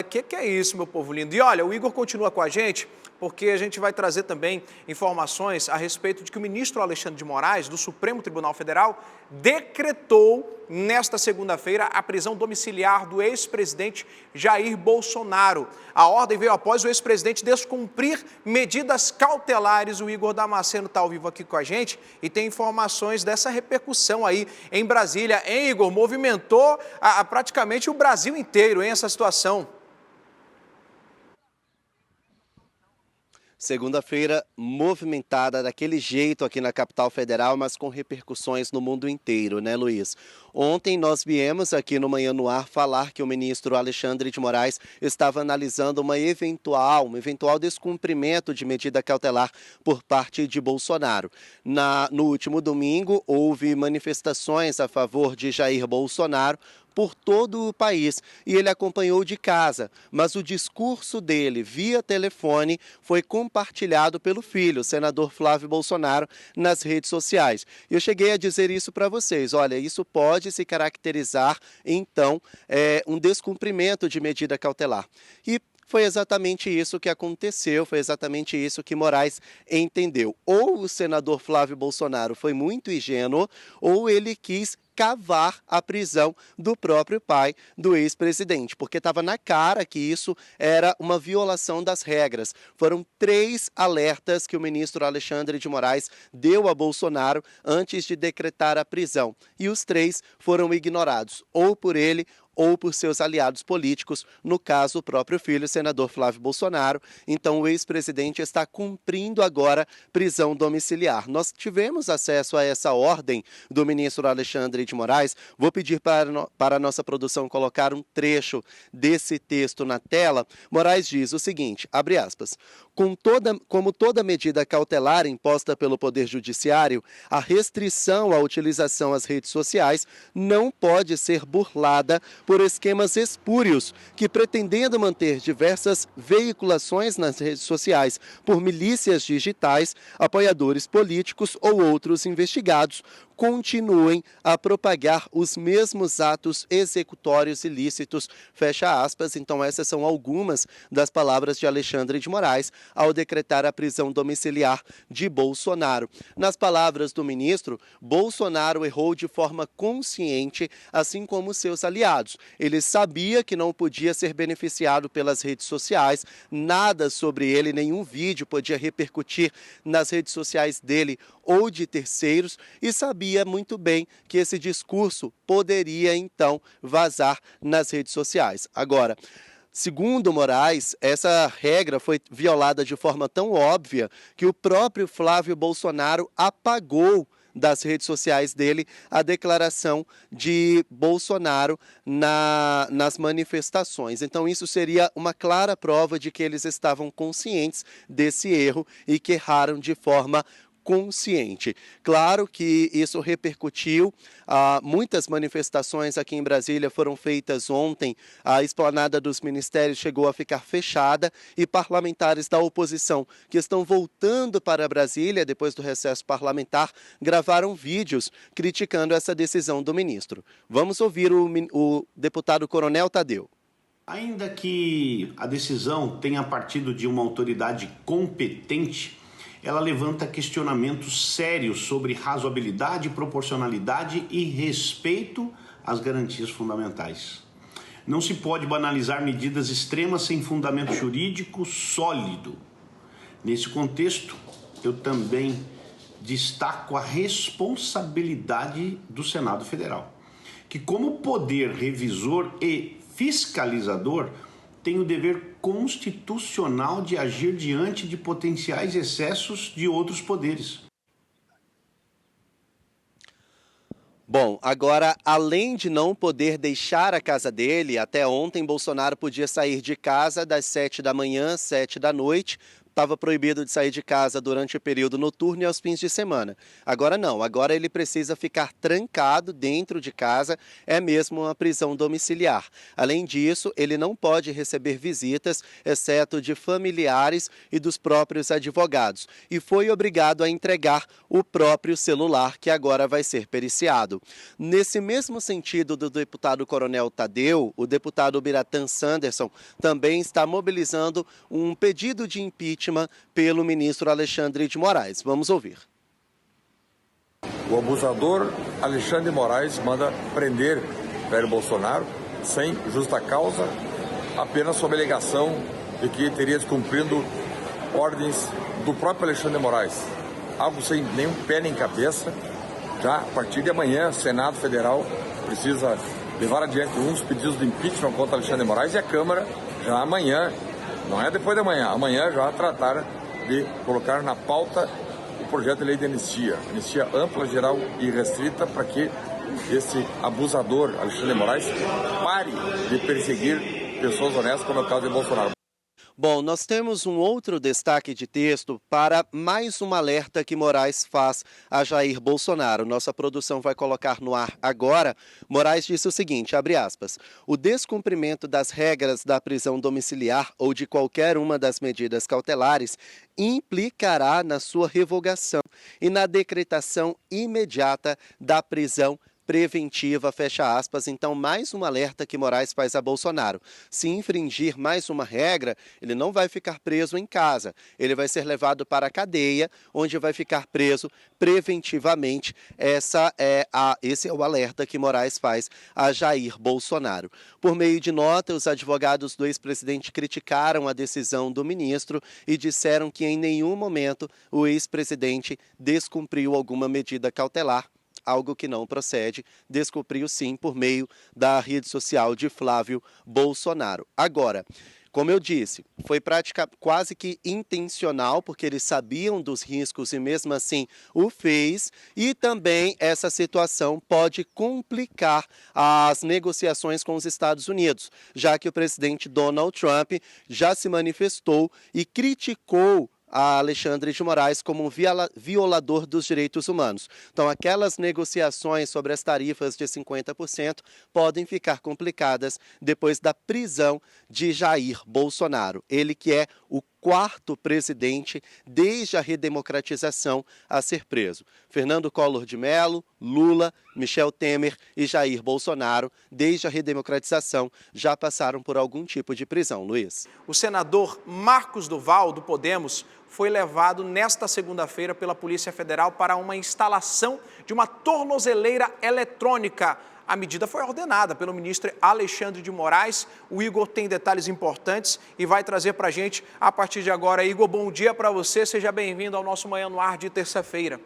que é isso, meu povo lindo? E olha, o Igor continua com a gente, porque a gente vai trazer também informações a respeito de que o ministro Alexandre de Moraes, do Supremo Tribunal Federal, decretou nesta segunda-feira a prisão domiciliar do ex-presidente Jair Bolsonaro. A ordem veio após o ex-presidente descumprir medidas cautelares. O Igor Damasceno está ao vivo aqui com a gente e tem informações dessa repercussão aí em Brasília. Hein, Igor? Movimentou praticamente o Brasil inteiro, hein, essa situação. Segunda-feira movimentada daquele jeito aqui na capital federal, mas com repercussões no mundo inteiro, né, Luiz? Ontem nós viemos aqui no Manhã no Ar falar que o ministro Alexandre de Moraes estava analisando um eventual descumprimento de medida cautelar por parte de Bolsonaro. No último domingo, houve manifestações a favor de Jair Bolsonaro por todo o país e ele acompanhou de casa, mas o discurso dele via telefone foi compartilhado pelo filho, o senador Flávio Bolsonaro, nas redes sociais. Eu cheguei a dizer isso para vocês, olha, isso pode se caracterizar, então, um descumprimento de medida cautelar. E foi exatamente isso que aconteceu, foi exatamente isso que Moraes entendeu. Ou o senador Flávio Bolsonaro foi muito ingênuo, ou ele quis cavar a prisão do próprio pai do ex-presidente, porque estava na cara que isso era uma violação das regras. Foram 3 alertas que o ministro Alexandre de Moraes deu a Bolsonaro antes de decretar a prisão, e os 3 foram ignorados, ou por ele ou por seus aliados políticos, no caso o próprio filho, o senador Flávio Bolsonaro. Então o ex-presidente está cumprindo agora prisão domiciliar. Nós tivemos acesso a essa ordem do ministro Alexandre de Moraes. Vou pedir para a nossa produção colocar um trecho desse texto na tela. Moraes diz o seguinte, abre aspas, como toda medida cautelar imposta pelo Poder Judiciário, a restrição à utilização às redes sociais não pode ser burlada por esquemas espúrios que, pretendendo manter diversas veiculações nas redes sociais por milícias digitais, apoiadores políticos ou outros investigados, continuem a propagar os mesmos atos executórios ilícitos, fecha aspas. Então essas são algumas das palavras de Alexandre de Moraes ao decretar a prisão domiciliar de Bolsonaro. Nas palavras do ministro, Bolsonaro errou de forma consciente, assim como seus aliados. Ele sabia que não podia ser beneficiado pelas redes sociais, nada sobre ele, nenhum vídeo podia repercutir nas redes sociais dele ou de terceiros, e sabia muito bem que esse discurso poderia, então, vazar nas redes sociais. Agora, segundo Moraes, essa regra foi violada de forma tão óbvia que o próprio Flávio Bolsonaro apagou das redes sociais dele a declaração de Bolsonaro nas manifestações. Então isso seria uma clara prova de que eles estavam conscientes desse erro e que erraram de forma consciente. Claro que isso repercutiu, muitas manifestações aqui em Brasília foram feitas ontem, a esplanada dos ministérios chegou a ficar fechada e parlamentares da oposição que estão voltando para Brasília depois do recesso parlamentar gravaram vídeos criticando essa decisão do ministro. Vamos ouvir o deputado Coronel Tadeu. Ainda que a decisão tenha partido de uma autoridade competente, ela levanta questionamentos sérios sobre razoabilidade, proporcionalidade e respeito às garantias fundamentais. Não se pode banalizar medidas extremas sem fundamento jurídico sólido. Nesse contexto, eu também destaco a responsabilidade do Senado Federal, que como poder revisor e fiscalizador tem o dever constitucional de agir diante de potenciais excessos de outros poderes. Bom, agora, além de não poder deixar a casa dele, até ontem Bolsonaro podia sair de casa das 7 da manhã, 7 da noite, estava proibido de sair de casa durante o período noturno e aos fins de semana. Agora não, agora ele precisa ficar trancado dentro de casa, é mesmo uma prisão domiciliar. Além disso, ele não pode receber visitas, exceto de familiares e dos próprios advogados, e foi obrigado a entregar o próprio celular, que agora vai ser periciado. Nesse mesmo sentido do deputado Coronel Tadeu, o deputado Biratã Sanderson também está mobilizando um pedido de impeachment pelo ministro Alexandre de Moraes. Vamos ouvir. O abusador Alexandre de Moraes manda prender Jair Bolsonaro sem justa causa, apenas sob a alegação de que teria descumprido ordens do próprio Alexandre de Moraes. Algo sem nenhum pé nem cabeça. Já a partir de amanhã, o Senado Federal precisa levar adiante uns pedidos de impeachment contra Alexandre de Moraes e a Câmara já amanhã, não é depois de amanhã já tratar de colocar na pauta o projeto de lei de anistia ampla, geral e restrita, para que esse abusador Alexandre de Moraes pare de perseguir pessoas honestas, como é o caso de Bolsonaro. Bom, nós temos um outro destaque de texto para mais um alerta que Moraes faz a Jair Bolsonaro. Nossa produção vai colocar no ar agora. Moraes disse o seguinte, abre aspas, o descumprimento das regras da prisão domiciliar ou de qualquer uma das medidas cautelares implicará na sua revogação e na decretação imediata da prisão preventiva, fecha aspas. Então, mais um alerta que Moraes faz a Bolsonaro. Se infringir mais uma regra, ele não vai ficar preso em casa. Ele vai ser levado para a cadeia, onde vai ficar preso preventivamente. Esse é o alerta que Moraes faz a Jair Bolsonaro. Por meio de nota, os advogados do ex-presidente criticaram a decisão do ministro e disseram que em nenhum momento o ex-presidente descumpriu alguma medida cautelar, algo que não procede, descumpriu sim por meio da rede social de Flávio Bolsonaro. Agora, como eu disse, foi quase que intencional, porque eles sabiam dos riscos e mesmo assim o fez, e também essa situação pode complicar as negociações com os Estados Unidos, já que o presidente Donald Trump já se manifestou e criticou a Alexandre de Moraes como um violador dos direitos humanos. Então, aquelas negociações sobre as tarifas de 50% podem ficar complicadas depois da prisão de Jair Bolsonaro. Ele que é o quarto presidente desde a redemocratização a ser preso. Fernando Collor de Mello, Lula, Michel Temer e Jair Bolsonaro, desde a redemocratização, já passaram por algum tipo de prisão. Luiz. O senador Marcos Duval, do Podemos, foi levado nesta segunda-feira pela Polícia Federal para uma instalação de uma tornozeleira eletrônica. A medida foi ordenada pelo ministro Alexandre de Moraes. O Igor tem detalhes importantes e vai trazer para a gente a partir de agora. Igor, bom dia para você. Seja bem-vindo ao nosso Manhã no Ar de terça-feira.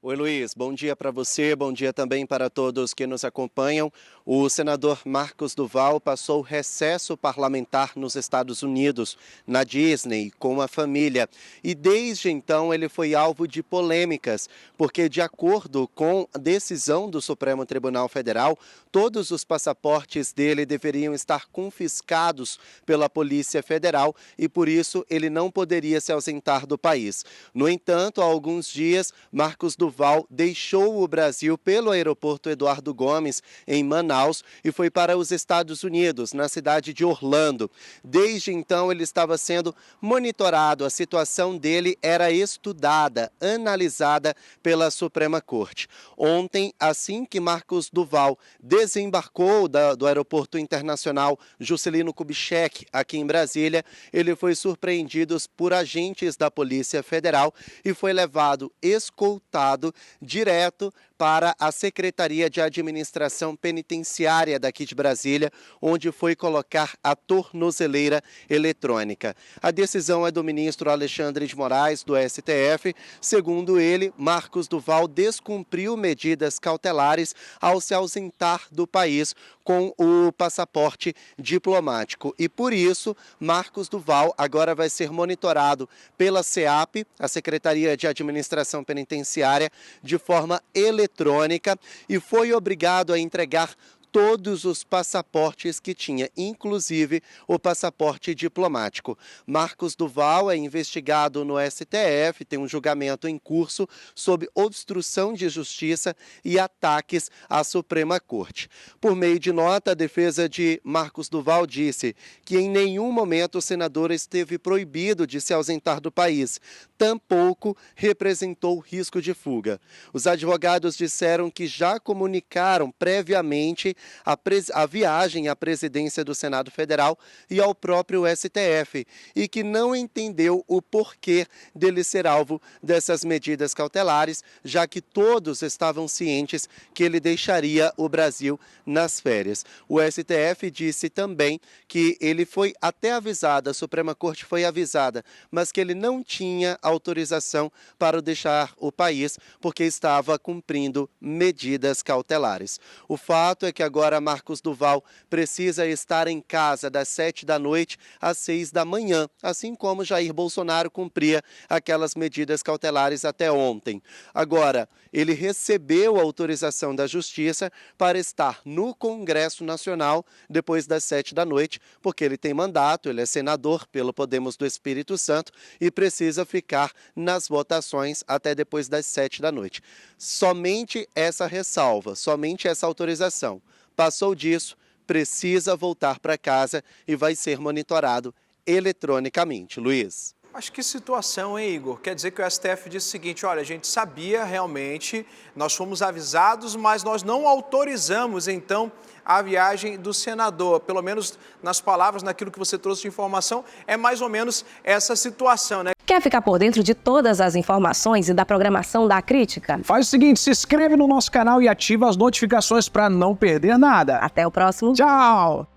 Oi, Luiz. Bom dia para você, bom dia também para todos que nos acompanham. O senador Marcos Duval passou recesso parlamentar nos Estados Unidos, na Disney, com a família. E desde então ele foi alvo de polêmicas, porque de acordo com a decisão do Supremo Tribunal Federal, todos os passaportes dele deveriam estar confiscados pela Polícia Federal e por isso ele não poderia se ausentar do país. No entanto, há alguns dias, Marcos Duval deixou o Brasil pelo aeroporto Eduardo Gomes, em Manaus, e foi para os Estados Unidos, na cidade de Orlando. Desde então, ele estava sendo monitorado, a situação dele era estudada, analisada pela Suprema Corte. Ontem, assim que Marcos Duval desembarcou do aeroporto internacional Juscelino Kubitschek, aqui em Brasília, ele foi surpreendido por agentes da Polícia Federal e foi levado escoltado direto para a Secretaria de Administração Penitenciária daqui de Brasília, onde foi colocar a tornozeleira eletrônica. A decisão é do ministro Alexandre de Moraes, do STF. Segundo ele, Marcos Duval descumpriu medidas cautelares ao se ausentar do país com o passaporte diplomático. E por isso, Marcos Duval agora vai ser monitorado pela SEAP, a Secretaria de Administração Penitenciária, de forma eletrônica, e foi obrigado a entregar todos os passaportes que tinha, inclusive o passaporte diplomático. Marcos Duval é investigado no STF, tem um julgamento em curso sob obstrução de justiça e ataques à Suprema Corte. Por meio de nota, a defesa de Marcos Duval disse que em nenhum momento o senador esteve proibido de se ausentar do país, tampouco representou risco de fuga. Os advogados disseram que já comunicaram previamente a viagem à presidência do Senado Federal e ao próprio STF e que não entendeu o porquê dele ser alvo dessas medidas cautelares, já que todos estavam cientes que ele deixaria o Brasil nas férias. O STF disse também que ele foi até avisado, a Suprema Corte foi avisada, mas que ele não tinha autorização para deixar o país porque estava cumprindo medidas cautelares. O fato é que agora Marcos Duval precisa estar em casa das 7 da noite às 6 da manhã, assim como Jair Bolsonaro cumpria aquelas medidas cautelares até ontem. Agora, ele recebeu a autorização da Justiça para estar no Congresso Nacional depois das 7 da noite, porque ele tem mandato, ele é senador pelo Podemos do Espírito Santo e precisa ficar nas votações até depois das 7 da noite. Somente essa ressalva, somente essa autorização. Passou disso, precisa voltar para casa e vai ser monitorado eletronicamente. Luiz. Mas que situação, hein, Igor? Quer dizer que o STF disse o seguinte, olha, a gente sabia realmente, nós fomos avisados, mas nós não autorizamos, então, a viagem do senador. Pelo menos nas palavras, naquilo que você trouxe de informação, é mais ou menos essa situação, né? Quer ficar por dentro de todas as informações e da programação da Crítica? Faz o seguinte, se inscreve no nosso canal e ativa as notificações para não perder nada. Até o próximo. Tchau!